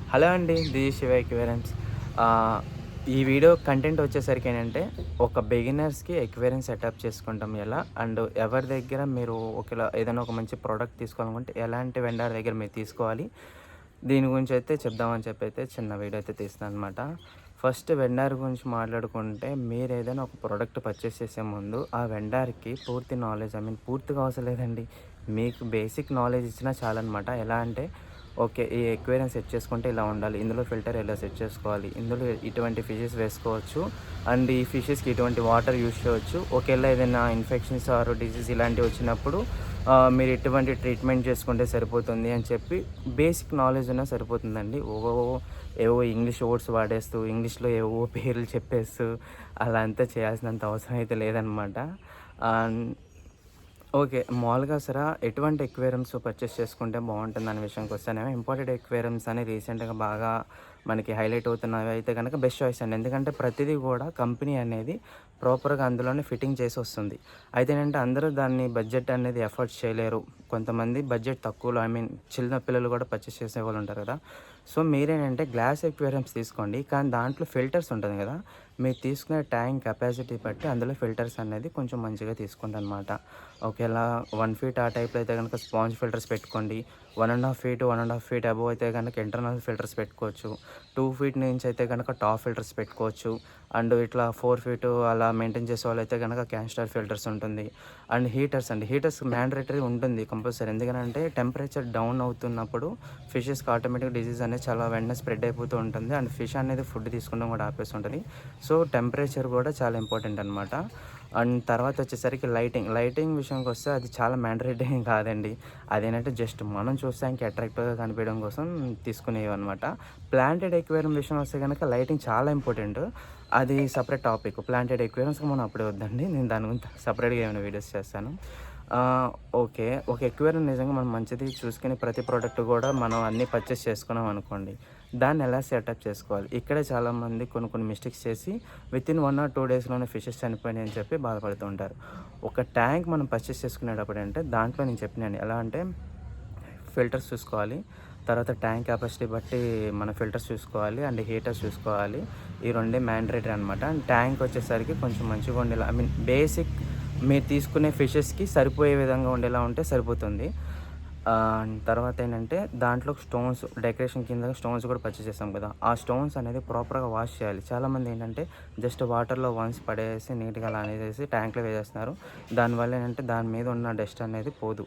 Hello అండి. This Shiva ఎక్వేరియన్స్. ఈ video content వచ్చేసరికి ఏంటంటే, ఒక బిగినర్స్‌కి ఎక్వేరియం సెటప్ చేసుకుంటాం ఎలా? అండ్ ఎవరి దగ్గర మీరు ఒకవేళ ఏదైనా ఒక మంచి ప్రోడక్ట్ తీసుకోవాలనుకుంటే, ఎలాంటి వెండర్ దగ్గర మీరు తీసుకోవాలి? దీని గురించి అయితే చెప్దామని చెప్పి అయితే చిన్న వీడియో అయితే తీస్తున్నాననమాట. ఫస్ట్ వెండర్ గురించి మాట్లాడుకుంటే, మీరు ఏదైనా ఒక ప్రోడక్ట్ పర్చేస్ చేసే ముందు, ఆ వెండర్‌కి పూర్తి నాలెడ్జ్ పూర్తిగా అవసరం లేదండి. మీకు బేసిక్ నాలెడ్జ్ ఇచ్చినా చాలనమాట. ఎలా అంటే ఓకే. ఈ ఎక్వేరియం సెట్ చేసుకుంటే ఇలా ఉండాలి. ఇందులో ఫిల్టర్ ఇలా సెట్ చేసుకోవాలి. ఇందులో ఇటువంటి ఫిషెస్ వేసుకోవచ్చు. అండ్ ఈ ఫిషెస్‌కి ఇటువంటి వాటర్ యూజ్ చేయవచ్చు. ఒకేళ ఏదైనా ఇన్ఫెక్షన్స్ ఆర్ డిసీజ్ ఇలాంటివి వచ్చినప్పుడు మీరు ఎటువంటి ట్రీట్మెంట్ చేసుకుంటే సరిపోతుంది అని చెప్పి బేసిక్ నాలెడ్జ్ ఉన్నా సరిపోతుందండి. ఏవో ఇంగ్లీష్ వర్డ్స్ వాడేస్తూ, ఇంగ్లీష్‌లో ఏవో పేర్లు చెప్పేస్తూ అలా అంతా చేయాల్సినంత అవసరం అయితే లేదనమాట. ఆహ్, ఓకే. మామూలుగా ఎటువంటి ఎక్వేరియంస్ పర్చేస్ చేసుకుంటే బావుంటుందనే విషయానికొస్తేనేమో ఇంపోర్టెడ్ ఎక్వేరియంస్ అని రీసెంట్‌గా బాగా మనకి హైలైట్ అవుతున్నవి అయితే గనక బెస్ట్ చాయిస్ అండి. ఎందుకంటే ప్రతిదీ గూడా కంపెనీ అనేది ప్రాపర్‌గా అందులోనే ఫిట్టింగ్ చేసి వస్తుంది. అయితే ఏంటంటే అందరూ దాన్ని బడ్జెట్ అనేది ఎఫర్ట్ చేయలేరు. కొంతమంది బడ్జెట్ తక్కువలో చిన్న పిల్లలు గూడా పర్చేస్ చేసేవాళ్ళు ఉంటారు గదా! సో, మీరేంటంటే గ్లాస్ ఎక్వేరియంస్ తీసుకోండి. కానీ దాంట్లో ఫిల్టర్స్ ఉంటుంది గదా! మీరు తీసుకునే ట్యాంక్ కెపాసిటీ బట్టి అందులో ఫిల్టర్స్ అనేది కొంచెం మంచిగా తీసుకోండనమాట. ఒకేలా 1 ఫీట్ ఆ టైప్‌లో అయితే గనుక స్పాంజ్ ఫిల్టర్స్ పెట్టుకోండి. 1 ఫీట్ అబోవ్ అయితే గనక ఇంటర్నల్ ఫిల్టర్స్ పెట్టుకోవచ్చు. 2 ఫీట్ నుంచి అయితే గనక టాప్ ఫిల్టర్స్ పెట్టుకోవచ్చు. అండ్ ఇట్లా 4 ఫీట్ అలా మెయింటైన్ చేసేవాళ్ళైతే గనక క్యాన్‌స్టార్ ఫిల్టర్స్ ఉంటుంది. అండ్ హీటర్స్ అండి. హీటర్స్ మ్యాండేటరీ ఉంటుంది కంపల్సరీ. ఎందుకనంటే టెంపరేచర్ డౌన్ అవుతున్నప్పుడు ఫిషెస్‌కి ఆటోమేటిక్‌గా డిసీజ్ అనేది చాలా వెంటనే స్ప్రెడ్ అయిపోతూ ఉంటుంది. అండ్ ఫిష్ అనేది ఫుడ్ తీసుకోవడం కూడా ఆపేస్తుంటది. సో, టెంపరేచర్ కూడా చాలా ఇంపార్టెంట్ అనమాట. అండ్ తర్వాత వచ్చేసరికి లైటింగ్ విషయానికొస్తే అది చాలా మ్యాండేటరీ ఏం కాదండి. అదేంటంటే జస్ట్ మనం చూస్తానికి అట్రాక్టివ్‌గా కనిపించడం కోసం తీసుకునేవన్నమాట. ప్లాంటెడ్ ఎక్వేరియం విషయం వస్తే గనక లైటింగ్ చాలా ఇంపార్టెంట్. అది సెపరేట్ టాపిక్. ప్లాంటెడ్ ఎక్వేరియంస్‌కి మనం అప్పుడే వద్దండి. నేను దాని గురించి సెపరేట్‌గా ఏమైనా వీడియోస్ చేస్తాను. ఓకే. ఒక ఎక్వేరియం నిజంగా మనం మంచిది చూసుకొని ప్రతి ప్రోడక్ట్ గూడా మనం అన్నీ పర్చేస్ చేసుకున్నాం అనుకోండి. దాన్ని ఎలా సెటప్ చేసుకోవాలి? ఇక్కడే చాలామంది కొన్ని మిస్టేక్స్ చేసి వితిన్ 1 ఆర్ 2 డేస్‌లోనే ఫిషెస్ చనిపోయినాయని చెప్పి బాధపడుతూ ఉంటారు. ఒక ట్యాంక్ మనం పర్చేస్ చేసుకునేటప్పుడు అంటే దాంట్లో నేను చెప్పినాను. ఎలా అంటే ఫిల్టర్స్ చూసుకోవాలి. తర్వాత ట్యాంక్ కెపాసిటీ బట్టి మన ఫిల్టర్స్ చూసుకోవాలి. అండ్ హీటర్స్ చూసుకోవాలి. ఈ రెండే మ్యాండేటరీ అనమాట. అండ్ ట్యాంక్ వచ్చేసరికి కొంచెం మంచిగా ఉండేలా బేసిక్ మీరు తీసుకునే ఫిషెస్‌కి సరిపోయే విధంగా ఉండేలా ఉంటే సరిపోతుంది. తర్వాత ఏంటంటే దాంట్లో స్టోన్స్ డెకరేషన్ కింద స్టోన్స్ కూడా పర్చేస్ చేస్తాం కదా! ఆ స్టోన్స్ అనేది ప్రాపర్‌గా వాష్ చేయాలి. చాలామంది ఏంటంటే జస్ట్ వాటర్‌లో వన్స్ పడేసి నీట్‌గా అలా అనేసేసి ట్యాంక్‌లో వేసేస్తున్నారు. దానివల్ల ఏంటంటే దాని మీద ఉన్న డస్ట్ అనేది పోదు.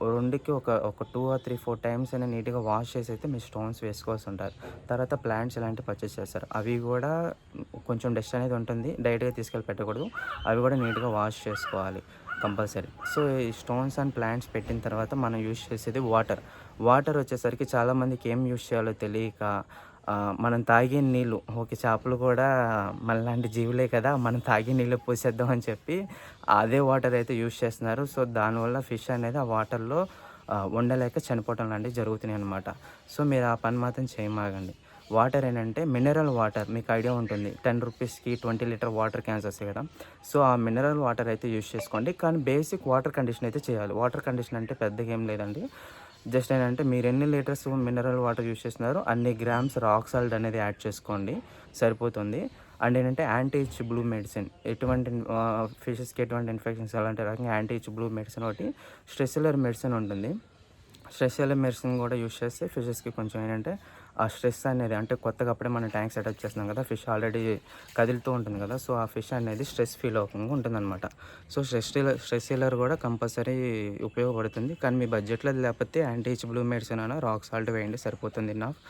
రెండుకి ఒక 2 ఆర్ 3, 4 టైమ్స్ అయినా నీట్‌గా వాష్ చేసి అయితే మీరు స్టోన్స్ వేసుకోవాల్సి ఉంటారు. తర్వాత ప్లాంట్స్ ఇలాంటివి పర్చేస్ చేస్తారు. అవి కూడా కొంచెం డస్ట్ అనేది ఉంటుంది. డైరెక్ట్‌గా తీసుకెళ్ళి పెట్టకూడదు. అవి కూడా నీట్‌గా వాష్ చేసుకోవాలి కంపల్సరీ. సో, ఈ స్టోన్స్ అండ్ ప్లాంట్స్ పెట్టిన తర్వాత మనం యూజ్ చేసేది వాటర్. వాటర్ వచ్చేసరికి చాలామందికి ఏం యూజ్ చేయాలో తెలియక మనం తాగే నీళ్ళు ఓకే. చేపలు కూడా మనలాంటి జీవులే కదా! మనం తాగే నీళ్ళు పోసేద్దాం అని చెప్పి అదే వాటర్ అయితే యూజ్ చేస్తున్నారు. సో, దానివల్ల ఫిష్ అనేది ఆ వాటర్‌లో ఉండలేక చనిపోవటం లాంటివి జరుగుతున్నాయన్నమాట. సో, మీరు ఆ పని మాత్రం చేయమాకండి. వాటర్ ఏంటంటే మినరల్ వాటర్ మీకు ఐడియా ఉంటుంది. 10 రూపీస్‌కి 20 లీటర్ వాటర్ క్యాన్స్ వస్తాయి కదా! సో, ఆ మినరల్ వాటర్ అయితే యూజ్ చేసుకోండి. కానీ బేసిక్ వాటర్ కండిషన్ అయితే చేయాలి. వాటర్ కండిషన్ అంటే పెద్దగా ఏం లేదండి. జస్ట్ ఏంటంటే మీరు ఎన్ని లీటర్స్ మినరల్ వాటర్ యూజ్ చేస్తున్నారో అన్ని గ్రామ్స్ రాక్ సాల్ట్ అనేది యాడ్ చేసుకోండి. సరిపోతుంది. అండ్ ఏంటంటే యాంటీ ఇచ్ బ్లూ మెడిసిన్ ఎటువంటి ఫిషెస్‌కి ఎటువంటి ఇన్ఫెక్షన్స్ అలాంటి రకంగా యాంటీ ఇచ్ బ్లూ మెడిసిన్ ఒకటి స్ట్రెస్‌లర్ మెడిసిన్ ఉంటుంది. స్ట్రెస్ మెడిసిన్ కూడా యూజ్ చేస్తే ఫిషెస్‌కి కొంచెం ఏంటంటే ఆ స్ట్రెస్ అనేది అంటే కొత్తగా అప్పుడే మనం ట్యాంక్ సెటప్ చేస్తున్నాం కదా! ఫిష్ ఆల్రెడీ కదులుతూ ఉంటుంది కదా! సో, ఆ ఫిష్ అనేది స్ట్రెస్ ఫీల్ అవ్వకుండా ఉంటుందనమాట. సో, స్ట్రెస్ రిలీవర్ కూడా కంపల్సరీ ఉపయోగపడుతుంది. కానీ మీ బడ్జెట్‌లో అది లేకపోతే యాంటీ ఇచ్ బ్లూ మెడిసిన్ అయినా రాక్ సాల్ట్ వేయండి సరిపోతుంది ఎనఫ్.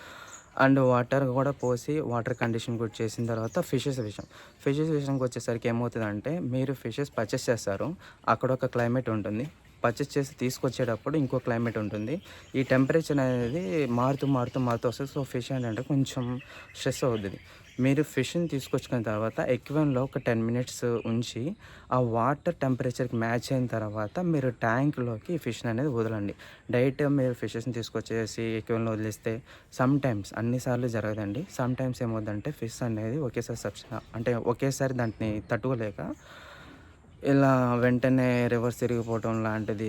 అండ్ వాటర్ కూడా పోసి వాటర్ కండిషన్ కూడా చేసిన తర్వాత ఫిషెస్ విషయానికి వచ్చేసరికి ఏమవుతదంటే మీరు ఫిషెస్ పర్చేస్ చేస్తారు. అక్కడ ఒక క్లైమేట్ ఉంటుంది. పర్చేస్ చేసి తీసుకొచ్చేటప్పుడు ఇంకో క్లైమేట్ ఉంటుంది. ఈ టెంపరేచర్ అనేది మారుతూ వస్తది. సో, ఫిష్ ఏంటంటే కొంచెం స్ట్రెస్ అవుద్ది. మీరు ఫిష్‌ని తీసుకొచ్చుకున్న తర్వాత ఎక్వేరియంలో ఒక 10 మినిట్స్ ఉంచి, ఆ వాటర్ టెంపరేచర్‌కి మ్యాచ్ అయిన తర్వాత మీరు ట్యాంక్‌లోకి ఈ ఫిష్‌ని అనేది వదలండి. డైరెక్ట్‌గా మీరు ఫిషెస్‌ని తీసుకొచ్చేసి ఎక్వేరియంలో వదిలేస్తే సమ్‌టైమ్స్ అన్ని సార్లు జరగదండి. సమ్‌టైమ్స్ ఏమవుద్దంటే ఫిష్ అనేది ఒకేసారి ఒకేసారి దాన్ని తట్టుకోలేక ఇలా వెంటనే రివర్స్ తిరిగిపోవటం లాంటిది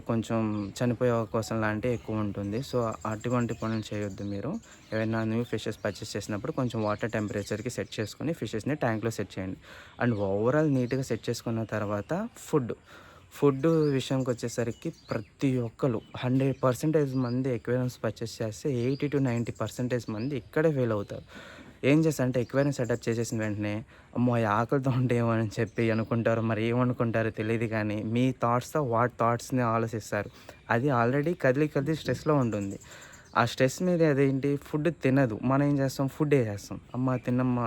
కొంచెం చనిపోయే అవకాశం లాంటివి ఎక్కువ ఉంటుంది. సో, అటువంటి పనులు చేయొద్దు మీరు. ఏవైనా న్యూ ఫిషెస్ పర్చేస్ చేసినప్పుడు కొంచెం వాటర్ టెంపరేచర్‌కి సెట్ చేసుకొని ఫిషెస్‌ని ట్యాంక్‌లో సెట్ చేయండి. అండ్ ఓవరాల్ నీట్‌గా సెట్ చేసుకున్న తర్వాత ఫుడ్ విషయానికొచ్చేసరికి ప్రతి ఒక్కళ్ళు 100% మంది ఎక్వేరియంస్ పర్చేస్ చేస్తే 80-90% మంది ఇక్కడే ఫెయిల్ అవుతారు. ఏం చేస్తారంటే ఎక్వేరియం సెటప్ చేసేసిన వెంటనే అమ్మో! ఆకలితో ఉంటేమో అని చెప్పి అనుకుంటారో, మరి ఏమనుకుంటారో తెలీదు కానీ, మీ థాట్స్‌తో వాడి థాట్స్‌ని ఆలోచిస్తారు. అది ఆల్రెడీ కదిలి కదిలి స్ట్రెస్‌లో ఉంటుంది. ఆ స్ట్రెస్ మీద అదేంటి ఫుడ్ తినదు. మనం ఏం చేస్తాం ఫుడ్ ఏసేస్తాం. అమ్మ తినమ్మా,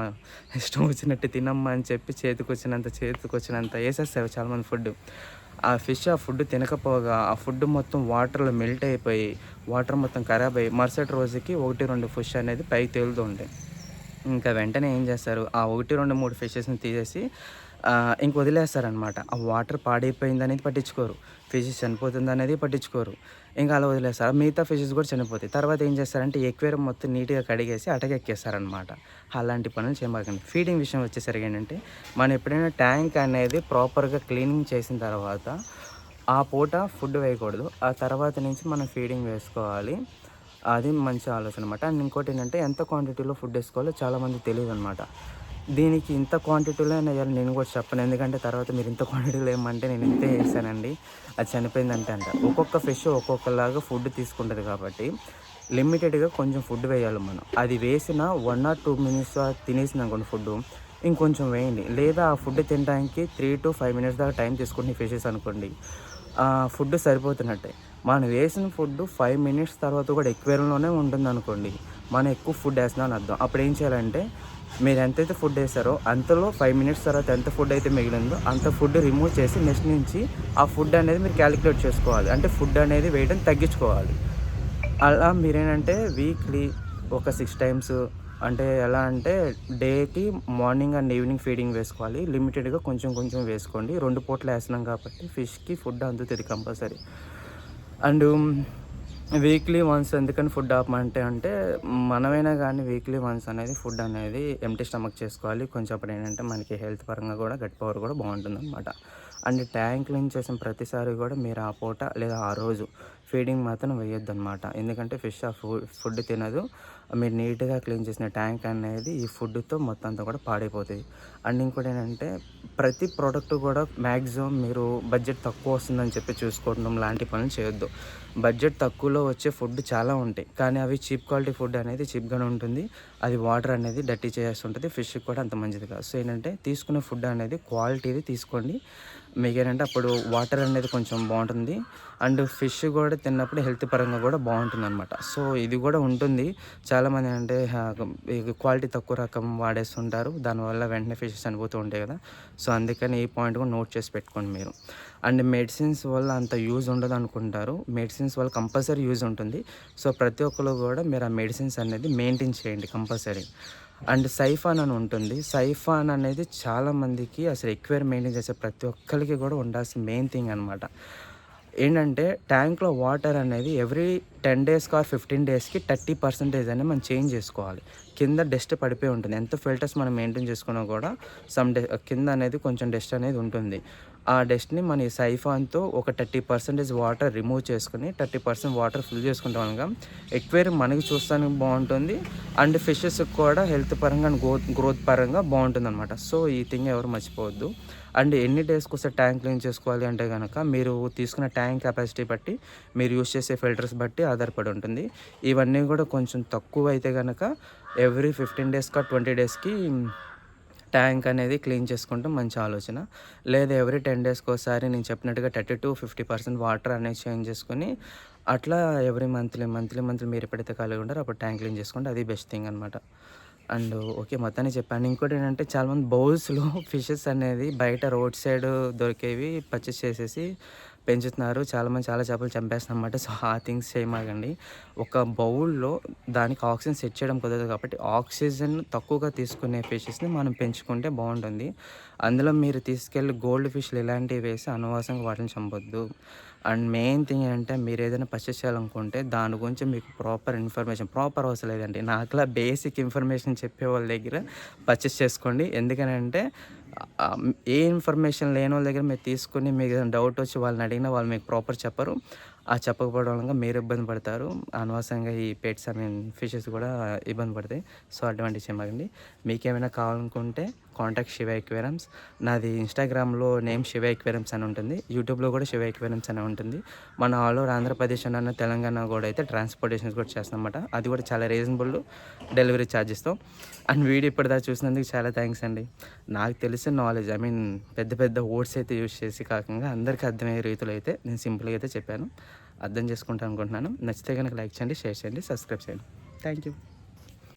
ఇష్టం వచ్చినట్టు తినమ్మా అని చెప్పి చేతికొచ్చినంత ఏసేస్తారు చాలామంది ఫుడ్. ఆ ఫిష్ ఆ ఫుడ్ తినకపోగా ఆ ఫుడ్ మొత్తం వాటర్‌లో మెల్ట్ అయిపోయి, వాటర్ మొత్తం ఖరాబ్ అయ్యి మరుసటి రోజుకి 1, 2 ఫిష్ అనేది పైకి తేలుతూ ఉంటాయి. ఇంకా వెంటనే ఏం చేస్తారు, ఆ 1, 2, 3 ఫిషెస్‌ని తీసేసి ఇంక వదిలేస్తారనమాట. ఆ వాటర్ పాడైపోయిందనేది పట్టించుకోరు. ఫిషెస్ చనిపోతుందనేది పట్టించుకోరు. ఇంక అలా వదిలేస్తారు. మిగతా ఫిషెస్ కూడా చనిపోతాయి. తర్వాత ఏం చేస్తారంటే, ఈ ఎక్వేరియం మొత్తం నీట్‌గా కడిగేసి అటకెక్కేస్తారనమాట. అలాంటి పనులు చేయమాకండి. ఫీడింగ్ విషయం వచ్చేసరికి ఏంటంటే, మనం ఎప్పుడైనా ట్యాంక్ అనేది ప్రాపర్‌గా క్లీనింగ్ చేసిన తర్వాత, ఆ పూట ఫుడ్ వేయకూడదు. ఆ తర్వాత నుంచి మనం ఫీడింగ్ వేసుకోవాలి. అది మంచి ఆలోచన అనమాట. అండ్ ఇంకోటేంటంటే ఎంత క్వాంటిటీలో ఫుడ్ ఏసుకోవాలో చాలామందికి తెలీదనమాట. దీనికి ఇంత క్వాంటిటీలోనే ఎయ్యాలని నేను కూడా చెప్పను. ఎందుకంటే తర్వాత మీరు ఇంత క్వాంటిటీలో ఏయమంటే నేను ఇంతే ఏసానండి, అది చనిపోయిందంటే అంటారు. ఒక్కొక్క ఫిష్ ఒక్కొక్కలాగా ఫుడ్ తీసుకుంటది కాబట్టి లిమిటెడ్‌గా కొంచెం ఫుడ్ వేయాలి మనం. అది వేసిన 1 ఆర్ 2 మినిట్స్ తినేసిందనుకోండి ఫుడ్డు, ఇంకొంచెం వేయండి. లేదా ఆ ఫుడ్ తినడానికి 3-5 మినిట్స్ దాకా టైం తీసుకుంటున్న ఫిషెస్ అనుకోండి, ఫుడ్ సరిపోతున్నట్టే. మనం వేసిన ఫుడ్డు 5 మినిట్స్ తర్వాత కూడా ఎక్వేరియంలోనే ఉంటుందనుకోండి, మనం ఎక్కువ ఫుడ్ ఏస్తున్నాం అని అర్థం. అప్పుడేం చేయాలంటే, మీరు ఎంతైతే ఫుడ్ ఏసారో అంతలో 5 మినిట్స్ తర్వాత ఎంత ఫుడ్ అయితే మిగిలిందో అంత ఫుడ్ రిమూవ్ చేసి నెక్స్ట్ నుంచి ఆ ఫుడ్ అనేది మీరు క్యాలిక్యులేట్ చేసుకోవాలి. అంటే ఫుడ్ అనేది వేయడం తగ్గించుకోవాలి. అలా మీరేంటంటే వీక్లీ ఒక 6 టైమ్స్, అంటే ఎలా అంటే డేకి మార్నింగ్ అండ్ ఈవినింగ్ ఫీడింగ్ వేసుకోవాలి. లిమిటెడ్‌గా కొంచెం కొంచెం వేసుకోండి. 2 పూటలు ఏస్తున్నాం కాబట్టి ఫిష్‌కి ఫుడ్ అందుతది కంపల్సరీ. అండ్ వీక్లీ వన్స్ ఎందుకని ఫుడ్ ఆపమంటే అంటే, మనమైనా గానీ వీక్లీ వన్స్ అనేది ఫుడ్ అనేది ఎంప్టీ స్టమక్ చేసుకోవాలి. కొంచెం అప్పుడేంటంటే మనకి హెల్త్ పరంగా గూడా గట్ పవర్ గూడా బావుంటుందనమాట. అండ్ ట్యాంక్ క్లీన్ చేసిన ప్రతిసారి గూడా మీరు ఆ పూట లేదా ఆ రోజు ఫీడింగ్ మాత్రం వేయొద్దనమాట. ఎందుకంటే ఫిష్ ఆ ఫుడ్ తినదు. మీరు నీట్‌గా క్లీన్ చేసిన ట్యాంక్ అనేది ఈ ఫుడ్‌తో మొత్తం అంతా కూడా పాడైపోతది. అండ్ ఇంకోటేంటంటే ప్రతి ప్రోడక్ట్ కూడా మాక్సిమం మీరు బడ్జెట్ తక్కువ వస్తుందని చెప్పి చూసుకోవడం లాంటి పనులు చేయొద్దు. బడ్జెట్ తక్కువలో వచ్చే ఫుడ్ చాలా ఉంటాయి. కానీ అవి చీప్ క్వాలిటీ ఫుడ్ అనేది చీప్‌గానే ఉంటుంది. అది వాటర్ అనేది డర్టీ చేసేస్తుంటది. ఫిష్‌కి కూడా అంత మంచిది కాదు. సో ఏంటంటే తీసుకునే ఫుడ్ అనేది క్వాలిటీది తీసుకోండి. మీకేంటంటే అప్పుడు వాటర్ అనేది కొంచెం బావుంటుంది. అండ్ ఫిష్ కూడా తిన్నప్పుడు హెల్త్ పరంగా కూడా బావుంటుందనమాట. సో ఇది కూడా ఉంటుంది. చాలామంది అంటే ఈ క్వాలిటీ తక్కువ రకం వాడేస్తుంటారు. దానివల్ల వెంటనే ఫిషెస్ చనిపోతూ ఉంటాయి కదా! సో అందుకని ఈ పాయింట్ కూడా నోట్ చేసి పెట్టుకోండి మీరు. అండ్ మెడిసిన్స్ వల్ల అంత యూజ్ ఉండదనుకుంటారు. మెడిసిన్స్ వల్ల కంపల్సరీ యూజ్ ఉంటుంది. సో ప్రతి ఒక్కళ్ళు కూడా మీరు ఆ మెడిసిన్స్ అనేది మెయింటైన్ చేయండి కంపల్సరీ. అండ్ సైఫాన్ అని ఉంటుంది. సైఫాన్ అనేది చాలామందికి అసలు ఎక్వేరియం మెయింటైన్ చేసే ప్రతి ఒక్కళ్ళకి కూడా ఉండాల్సిన మెయిన్ థింగ్ అనమాట. ఏంటంటే ట్యాంక్‌లో వాటర్ అనేది ఎవ్రీ 10 డేస్‌కి ఆర్ 15 డేస్‌కి 30% అనేది మనం చేంజ్ చేసుకోవాలి. కింద డస్ట్ పడిపోయి ఉంటుంది. ఎంత ఫిల్టర్స్ మనం మెయింటైన్ చేసుకున్నా కూడా కింద అనేది కొంచెం డస్ట్ అనేది ఉంటుంది. ఆ డస్ట్‌ని మన ఈ సైఫాన్‌తో ఒక 30% వాటర్ రిమూవ్ చేసుకొని 30% వాటర్ ఫిల్ చేసుకుంటాం అనగా ఎక్వేరియం మనకి చూస్తానికి బావుంటుంది. అండ్ ఫిషెస్‌కి కూడా హెల్త్ పరంగా అండ్ గ్రోత్ పరంగా బావుంటుందనమాట. సో ఈ థింగ్ ఎవరు మర్చిపోవద్దు. అండ్ ఎన్ని డేస్‌కొకసారి ట్యాంక్ క్లీన్ చేసుకోవాలి అంటే గనక, మీరు తీసుకున్న ట్యాంక్ కెపాసిటీ బట్టి, మీరు యూజ్ చేసే ఫిల్టర్స్ బట్టి ఆధారపడి ఉంటుంది. ఇవన్నీ గూడా కొంచెం తక్కువైతే గనక ఎవ్రీ 15 డేస్‌కా, 20 డేస్‌కి ట్యాంక్ అనేది క్లీన్ చేసుకుంటే మంచి ఆలోచన. లేదా ఎవ్రీ 10 డేస్‌కోసారి నేను చెప్పినట్టుగా 30-50% వాటర్ అనేది చేంజ్ చేసుకొని, అట్లా ఎవ్రీ మంత్లీ మీరు ఎప్పుడైతే ఖాళీగా ఉంటారో అప్పుడు ట్యాంక్ క్లీన్ చేసుకోండి. అది బెస్ట్ థింగ్ అనమాట. And okay. మొత్తానికి చెప్పాను. ఇంకోటేంటంటే చాలామంది బౌల్స్‌లో ఫిషెస్ అనేది బయట రోడ్ సైడ్ దొరికేవి పర్చేస్ చేసేసి పెంచుతున్నారు. చాలామంది చాలా చేపలు చంపేస్తున్నారన్నమాట. సో, ఆ థింగ్స్ చేయమాకండి. ఒక బౌల్‌లో దానికి ఆక్సిజన్ సెట్ చేయడం కుదరదు కాబట్టి, ఆక్సిజన్ తక్కువగా తీసుకునే ఫిషెస్‌ని మనం పెంచుకుంటే బావుంటుంది. అందులో మీరు తీసుకెళ్ళి గోల్డ్ ఫిష్‌లు ఇలాంటివి వేసి అనవసరంగా వాటిని చంపొద్దు. అండ్ మెయిన్ థింగ్ ఏంటంటే మీరేదైనా పర్చేస్ చేయాలనుకుంటే దాని గురించి మీకు ప్రాపర్ అవసరం లేదండి. నాకులా బేసిక్ ఇన్ఫర్మేషన్ చెప్పే వాళ్ళ దగ్గర పర్చేస్ చేసుకోండి. ఎందుకనంటే ఏ ఇన్ఫర్మేషన్ లేని వాళ్ళ దగ్గర మీరు తీసుకొని మీకు ఏదైనా డౌట్ వచ్చి వాళ్ళని అడిగినా వాళ్ళు మీకు ప్రాపర్ చెప్పరు. ఆ చెప్పకపోవడం వల్ల మీరు ఇబ్బంది పడతారు. అనవసరంగా ఈ పెట్స్ ఫిషెస్ కూడా ఇబ్బంది పడతాయి. సో అటువంటివి చేయమాకండి. మీకేమైనా కావాలనుకుంటే కాంటాక్ట్ శివ ఎక్వేరియంస్. నాది ఇన్‌స్టాగ్రామ్‌లో నేమ్ శివ ఎక్వేరియంస్ అని ఉంటుంది. యూట్యూబ్‌లో కూడా శివ ఎక్వేరియంస్ అని ఉంటుంది. మన ఆల్ ఓవర్ ఆంధ్రప్రదేశ్ తెలంగాణ కూడా అయితే ట్రాన్స్‌పోర్టేషన్స్ కూడా చేస్తామన్నమాట. అది కూడా చాలా రీజనబుల్ డెలివరీ ఛార్జెస్‌తో. అండ్ వీడియో ఇప్పటిదాకా చూసినందుకు చాలా థ్యాంక్స్ అండి. నాకు తెలిసిన నాలెడ్జ్ పెద్ద పెద్ద వర్డ్స్ అయితే యూజ్ చేసి కాకుండా అందరికీ అర్థమయ్యే రీతిలో అయితే నేను సింపుల్‌గా అయితే చెప్పాను. అర్థం చేసుకుంటాను అనుకుంటున్నాను. నచ్చితే కనుక లైక్ చేయండి, షేర్ చేయండి, సబ్స్క్రైబ్ చేయండి. Thank you.